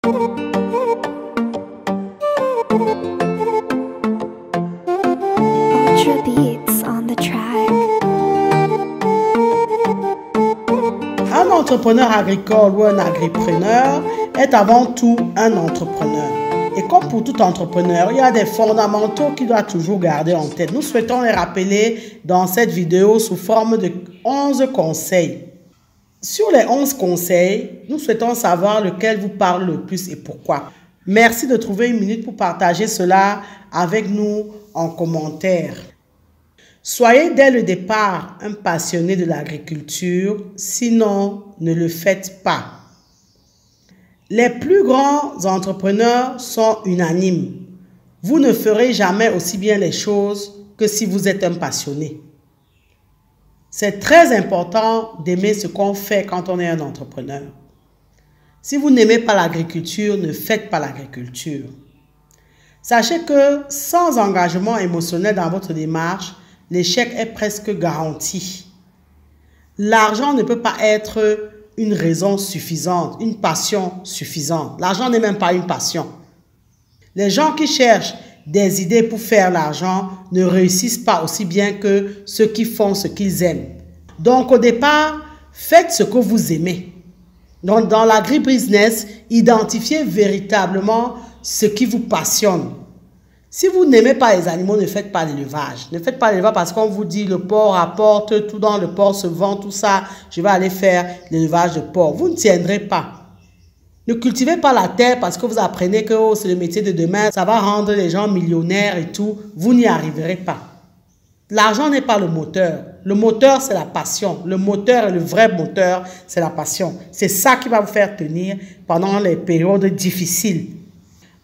Ultra beats on the track. Un entrepreneur agricole ou un agripreneur est avant tout un entrepreneur. Et comme pour tout entrepreneur, il y a des fondamentaux qu'il doit toujours garder en tête. Nous souhaitons les rappeler dans cette vidéo sous forme de 11 conseils. Sur les 11 conseils, nous souhaitons savoir lequel vous parle le plus et pourquoi. Merci de trouver une minute pour partager cela avec nous en commentaire. Soyez dès le départ un passionné de l'agriculture, sinon ne le faites pas. Les plus grands entrepreneurs sont unanimes. Vous ne ferez jamais aussi bien les choses que si vous êtes un passionné. C'est très important d'aimer ce qu'on fait quand on est un entrepreneur. Si vous n'aimez pas l'agriculture, ne faites pas l'agriculture. Sachez que sans engagement émotionnel dans votre démarche, l'échec est presque garanti. L'argent ne peut pas être une raison suffisante, une passion suffisante. L'argent n'est même pas une passion. Les gens qui cherchent des idées pour faire l'argent ne réussissent pas aussi bien que ceux qui font ce qu'ils aiment. Donc au départ, faites ce que vous aimez. Donc dans l'agribusiness, identifiez véritablement ce qui vous passionne. Si vous n'aimez pas les animaux, ne faites pas l'élevage. Ne faites pas l'élevage parce qu'on vous dit le porc apporte, tout dans le porc se vend, tout ça. Je vais aller faire l'élevage de porc. Vous ne tiendrez pas. Ne cultivez pas la terre parce que vous apprenez que oh, c'est le métier de demain. Ça va rendre les gens millionnaires et tout. Vous n'y arriverez pas. L'argent n'est pas le moteur. Le moteur, c'est la passion. Le moteur, le vrai moteur, c'est la passion. C'est ça qui va vous faire tenir pendant les périodes difficiles.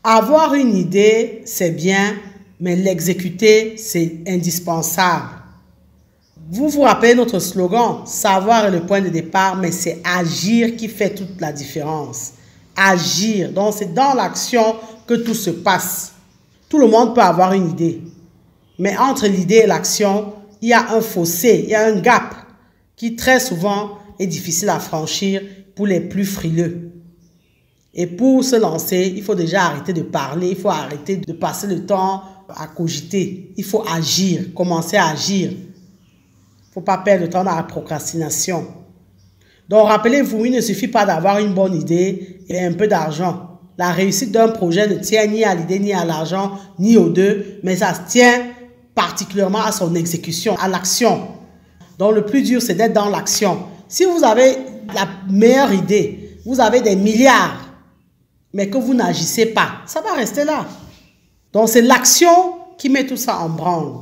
Avoir une idée, c'est bien, mais l'exécuter, c'est indispensable. Vous vous rappelez notre slogan, savoir est le point de départ, mais c'est agir qui fait toute la différence. Agir, donc c'est dans l'action que tout se passe. Tout le monde peut avoir une idée, mais entre l'idée et l'action, il y a un fossé, il y a un gap qui très souvent est difficile à franchir pour les plus frileux. Et pour se lancer, il faut déjà arrêter de parler, il faut arrêter de passer le temps à cogiter. Il faut agir, commencer à agir. Il ne faut pas perdre de temps dans la procrastination. Donc rappelez-vous, il ne suffit pas d'avoir une bonne idée et un peu d'argent. La réussite d'un projet ne tient ni à l'idée, ni à l'argent, ni aux deux, mais ça se tient particulièrement à son exécution, à l'action. Donc le plus dur, c'est d'être dans l'action. Si vous avez la meilleure idée, vous avez des milliards, mais que vous n'agissez pas, ça va rester là. Donc c'est l'action qui met tout ça en branle.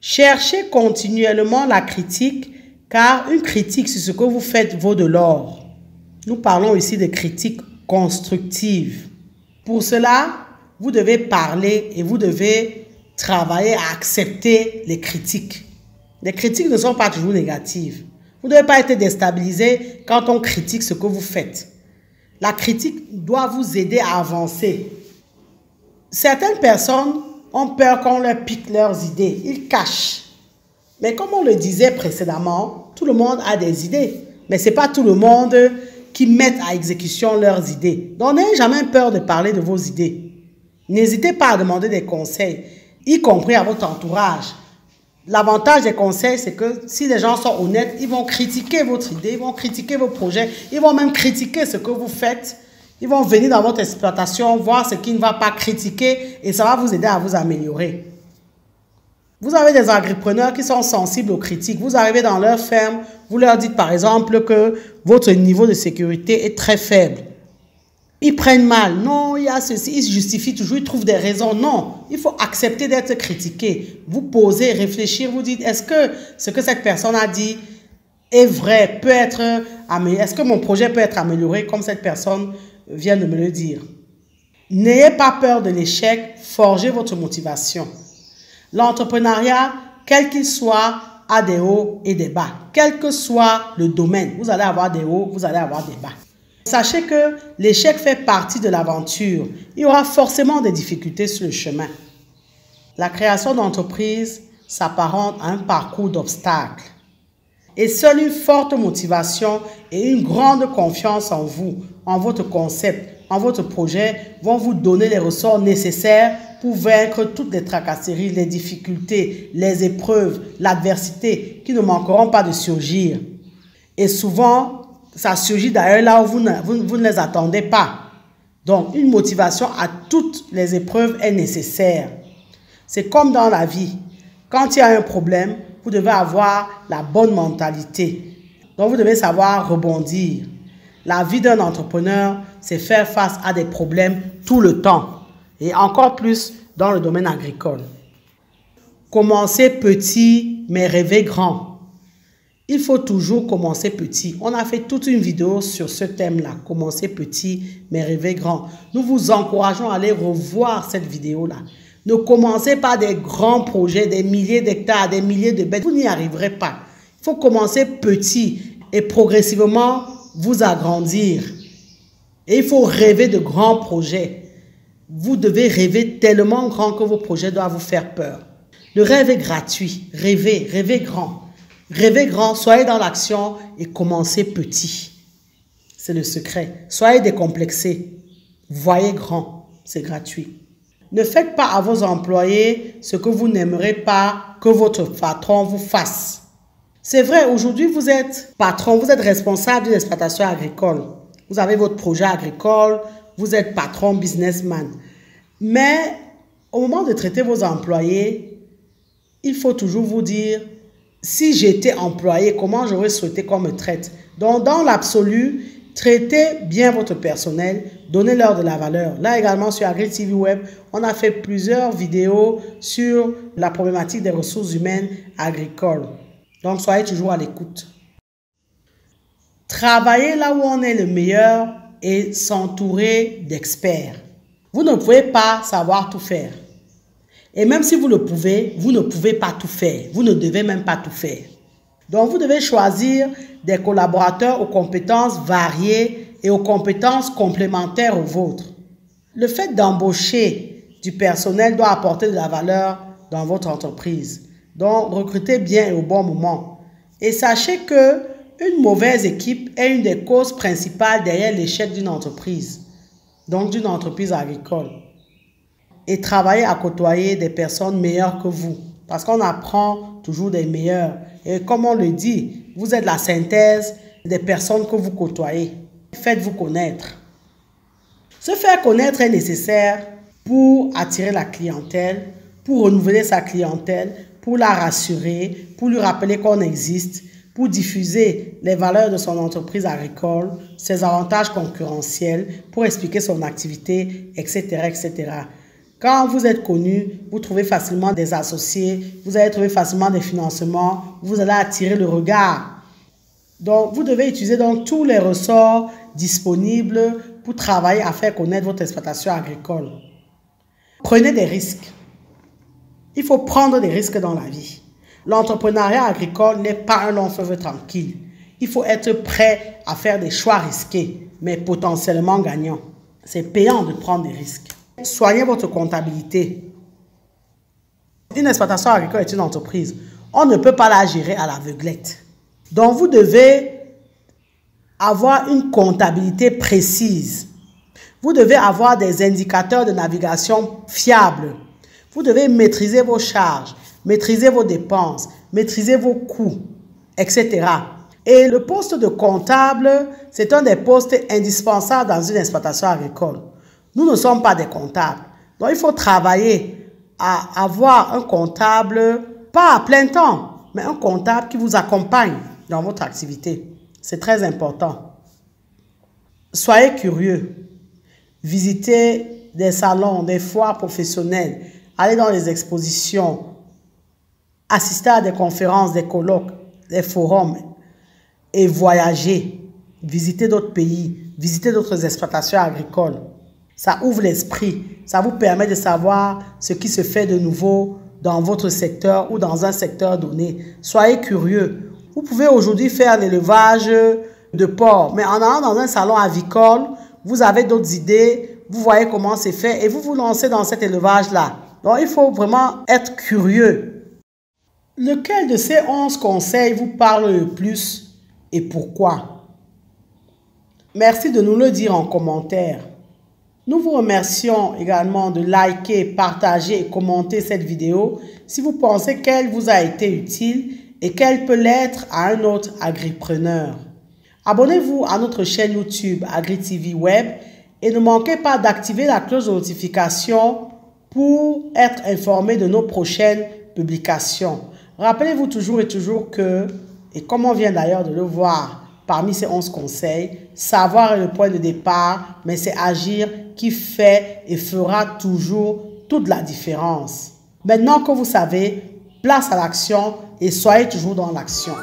Cherchez continuellement la critique, car une critique sur ce que vous faites vaut de l'or. Nous parlons ici de critique constructive. Pour cela, vous devez parler et vous devez travailler à accepter les critiques. Les critiques ne sont pas toujours négatives. Vous ne devez pas être déstabilisé quand on critique ce que vous faites. La critique doit vous aider à avancer. Certaines personnes ont peur qu'on leur pique leurs idées. Ils cachent. Mais comme on le disait précédemment, tout le monde a des idées. Mais ce n'est pas tout le monde qui met à exécution leurs idées. Donc n'ayez jamais peur de parler de vos idées. N'hésitez pas à demander des conseils, y compris à votre entourage. L'avantage des conseils, c'est que si les gens sont honnêtes, ils vont critiquer votre idée, ils vont critiquer vos projets, ils vont même critiquer ce que vous faites. Ils vont venir dans votre exploitation, voir ce qui ne va pas, critiquer et ça va vous aider à vous améliorer. Vous avez des agripreneurs qui sont sensibles aux critiques. Vous arrivez dans leur ferme, vous leur dites par exemple que votre niveau de sécurité est très faible. Ils prennent mal. Non, il y a ceci. Ils se justifient toujours. Ils trouvent des raisons. Non, il faut accepter d'être critiqué. Vous posez, réfléchir. Vous dites, est-ce que ce que cette personne a dit est vrai, peut être amélioré? Est-ce que mon projet peut être amélioré comme cette personne vient de me le dire? N'ayez pas peur de l'échec. Forgez votre motivation. L'entrepreneuriat, quel qu'il soit, a des hauts et des bas. Quel que soit le domaine, vous allez avoir des hauts, vous allez avoir des bas. Sachez que l'échec fait partie de l'aventure. Il y aura forcément des difficultés sur le chemin. La création d'entreprise s'apparente à un parcours d'obstacles. Et seule une forte motivation et une grande confiance en vous, en votre concept, en votre projet, vont vous donner les ressorts nécessaires pour vaincre toutes les tracasseries, les difficultés, les épreuves, l'adversité qui ne manqueront pas de surgir. Et souvent, ça surgit d'ailleurs là où vous ne les attendez pas. Donc, une motivation à toutes les épreuves est nécessaire. C'est comme dans la vie. Quand il y a un problème, vous devez avoir la bonne mentalité. Donc, vous devez savoir rebondir. La vie d'un entrepreneur, c'est faire face à des problèmes tout le temps. Et encore plus dans le domaine agricole. Commencez petit, mais rêvez grand. Il faut toujours commencer petit. On a fait toute une vidéo sur ce thème-là. Commencez petit, mais rêvez grand. Nous vous encourageons à aller revoir cette vidéo-là. Ne commencez pas des grands projets, des milliers d'hectares, des milliers de bêtes. Vous n'y arriverez pas. Il faut commencer petit et progressivement vous agrandir. Et il faut rêver de grands projets. Vous devez rêver tellement grand que vos projets doivent vous faire peur. Le rêve est gratuit. Rêvez, rêvez grand. Rêvez grand, soyez dans l'action et commencez petit. C'est le secret. Soyez décomplexés. Voyez grand, c'est gratuit. Ne faites pas à vos employés ce que vous n'aimerez pas que votre patron vous fasse. C'est vrai, aujourd'hui vous êtes patron, vous êtes responsable d'une exploitation agricole. Vous avez votre projet agricole, vous êtes patron, businessman. Mais au moment de traiter vos employés, il faut toujours vous dire, si j'étais employé, comment j'aurais souhaité qu'on me traite? Donc, dans l'absolu, traitez bien votre personnel, donnez-leur de la valeur. Là également, sur Agri TV Web, on a fait plusieurs vidéos sur la problématique des ressources humaines agricoles. Donc, soyez toujours à l'écoute. Travaillez là où on est le meilleur et s'entourer d'experts. Vous ne pouvez pas savoir tout faire. Et même si vous le pouvez, vous ne pouvez pas tout faire. Vous ne devez même pas tout faire. Donc, vous devez choisir des collaborateurs aux compétences variées et aux compétences complémentaires aux vôtres. Le fait d'embaucher du personnel doit apporter de la valeur dans votre entreprise. Donc, recrutez bien et au bon moment. Et sachez que une mauvaise équipe est une des causes principales derrière l'échec d'une entreprise. Donc, d'une entreprise agricole. Et travaillez à côtoyer des personnes meilleures que vous. Parce qu'on apprend toujours des meilleurs. Et comme on le dit, vous êtes la synthèse des personnes que vous côtoyez. Faites-vous connaître. Se faire connaître est nécessaire pour attirer la clientèle, pour renouveler sa clientèle, pour la rassurer, pour lui rappeler qu'on existe, pour diffuser les valeurs de son entreprise agricole, ses avantages concurrentiels, pour expliquer son activité, etc., etc. Quand vous êtes connu, vous trouvez facilement des associés, vous allez trouver facilement des financements, vous allez attirer le regard. Donc, vous devez utiliser donc tous les ressorts disponibles pour travailler à faire connaître votre exploitation agricole. Prenez des risques. Il faut prendre des risques dans la vie. L'entrepreneuriat agricole n'est pas un long fleuve tranquille. Il faut être prêt à faire des choix risqués, mais potentiellement gagnants. C'est payant de prendre des risques. Soignez votre comptabilité. Une exploitation agricole est une entreprise. On ne peut pas la gérer à l'aveuglette. Donc, vous devez avoir une comptabilité précise. Vous devez avoir des indicateurs de navigation fiables. Vous devez maîtriser vos charges, maîtriser vos dépenses, maîtriser vos coûts, etc. Et le poste de comptable, c'est un des postes indispensables dans une exploitation agricole. Nous ne sommes pas des comptables. Donc, il faut travailler à avoir un comptable, pas à plein temps, mais un comptable qui vous accompagne dans votre activité. C'est très important. Soyez curieux. Visitez des salons, des foires professionnelles. Allez dans les expositions. Assistez à des conférences, des colloques, des forums. Et voyagez. Visitez d'autres pays. Visitez d'autres exploitations agricoles. Ça ouvre l'esprit. Ça vous permet de savoir ce qui se fait de nouveau dans votre secteur ou dans un secteur donné. Soyez curieux. Vous pouvez aujourd'hui faire l'élevage de porc, mais en allant dans un salon avicole, vous avez d'autres idées, vous voyez comment c'est fait et vous vous lancez dans cet élevage-là. Donc, il faut vraiment être curieux. Lequel de ces 11 conseils vous parle le plus et pourquoi? Merci de nous le dire en commentaire. Nous vous remercions également de liker, partager et commenter cette vidéo si vous pensez qu'elle vous a été utile et qu'elle peut l'être à un autre agripreneur. Abonnez-vous à notre chaîne YouTube AgriTV Web et ne manquez pas d'activer la cloche de notification pour être informé de nos prochaines publications. Rappelez-vous toujours et toujours que, et comme on vient d'ailleurs de le voir parmi ces 11 conseils, savoir est le point de départ, mais c'est agir qui fait et fera toujours toute la différence. Maintenant que vous savez, place à l'action et soyez toujours dans l'action.